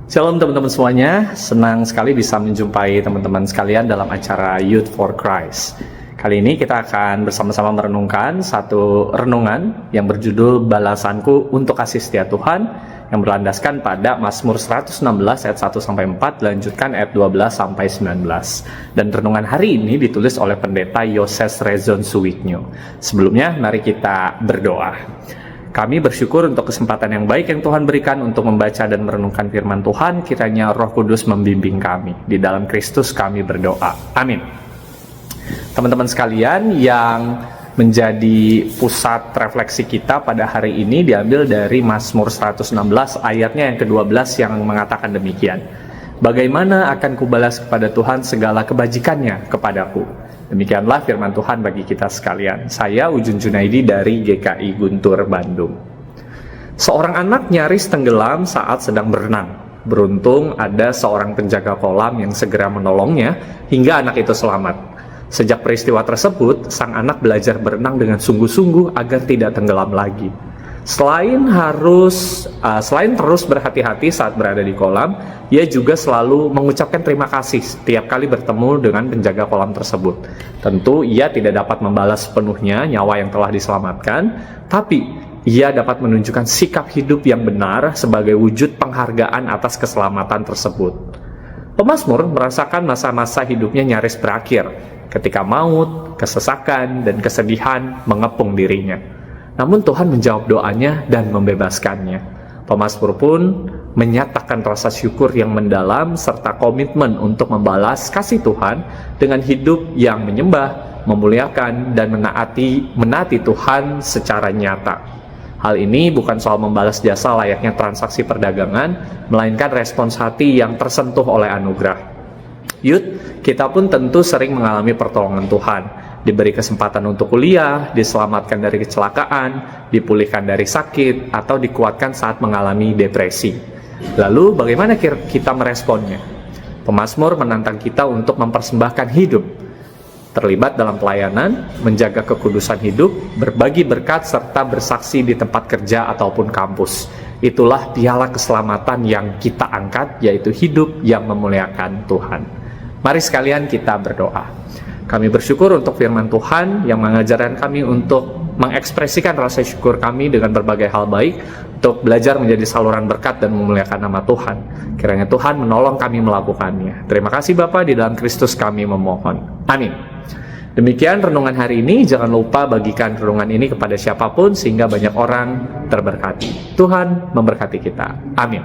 Shalom teman-teman semuanya, senang sekali bisa menjumpai teman-teman sekalian dalam acara Youth for Christ. Kali ini kita akan bersama-sama merenungkan satu renungan yang berjudul Balasanku untuk Kasih Setia Tuhan, yang berlandaskan pada Mazmur 116 ayat 1-4, dilanjutkan ayat 12-19. Dan renungan hari ini ditulis oleh pendeta Yoses Rezon Suwiknyo. Sebelumnya, mari kita berdoa. Kami bersyukur untuk kesempatan yang baik yang Tuhan berikan untuk membaca dan merenungkan firman Tuhan. Kiranya Roh Kudus membimbing kami. Di dalam Kristus kami berdoa. Amin. Teman-teman sekalian, yang menjadi pusat refleksi kita pada hari ini diambil dari Mazmur 116 ayatnya yang ke-12 yang mengatakan demikian. Bagaimana akan kubalas kepada Tuhan segala kebajikannya kepadaku? Demikianlah firman Tuhan bagi kita sekalian. Saya Ujun Junaidi dari GKI Guntur, Bandung. Seorang anak nyaris tenggelam saat sedang berenang. Beruntung ada seorang penjaga kolam yang segera menolongnya hingga anak itu selamat. Sejak peristiwa tersebut, sang anak belajar berenang dengan sungguh-sungguh agar tidak tenggelam lagi. Selain terus berhati-hati saat berada di kolam, ia juga selalu mengucapkan terima kasih setiap kali bertemu dengan penjaga kolam tersebut. Tentu ia tidak dapat membalas sepenuhnya nyawa yang telah diselamatkan, tapi ia dapat menunjukkan sikap hidup yang benar sebagai wujud penghargaan atas keselamatan tersebut. Pemazmur merasakan masa-masa hidupnya nyaris berakhir, ketika maut, kesesakan, dan kesedihan mengepung dirinya. Namun Tuhan menjawab doanya dan membebaskannya. Pemazmur pun menyatakan rasa syukur yang mendalam serta komitmen untuk membalas kasih Tuhan dengan hidup yang menyembah, memuliakan, dan menaati Tuhan secara nyata. Hal ini bukan soal membalas jasa layaknya transaksi perdagangan, melainkan respons hati yang tersentuh oleh anugerah. Kita pun tentu sering mengalami pertolongan Tuhan. Diberi kesempatan untuk kuliah, diselamatkan dari kecelakaan, dipulihkan dari sakit, atau dikuatkan saat mengalami depresi. Lalu bagaimana kita meresponnya? Pemazmur menantang kita untuk mempersembahkan hidup, terlibat dalam pelayanan, menjaga kekudusan hidup, berbagi berkat, serta bersaksi di tempat kerja ataupun kampus. Itulah piala keselamatan yang kita angkat, yaitu hidup yang memuliakan Tuhan. Mari sekalian kita berdoa. Kami bersyukur untuk firman Tuhan yang mengajarkan kami untuk mengekspresikan rasa syukur kami dengan berbagai hal baik, untuk belajar menjadi saluran berkat dan memuliakan nama Tuhan. Kiranya Tuhan menolong kami melakukannya. Terima kasih Bapa, di dalam Kristus kami memohon. Amin. Demikian renungan hari ini. Jangan lupa bagikan renungan ini kepada siapapun sehingga banyak orang terberkati. Tuhan memberkati kita. Amin.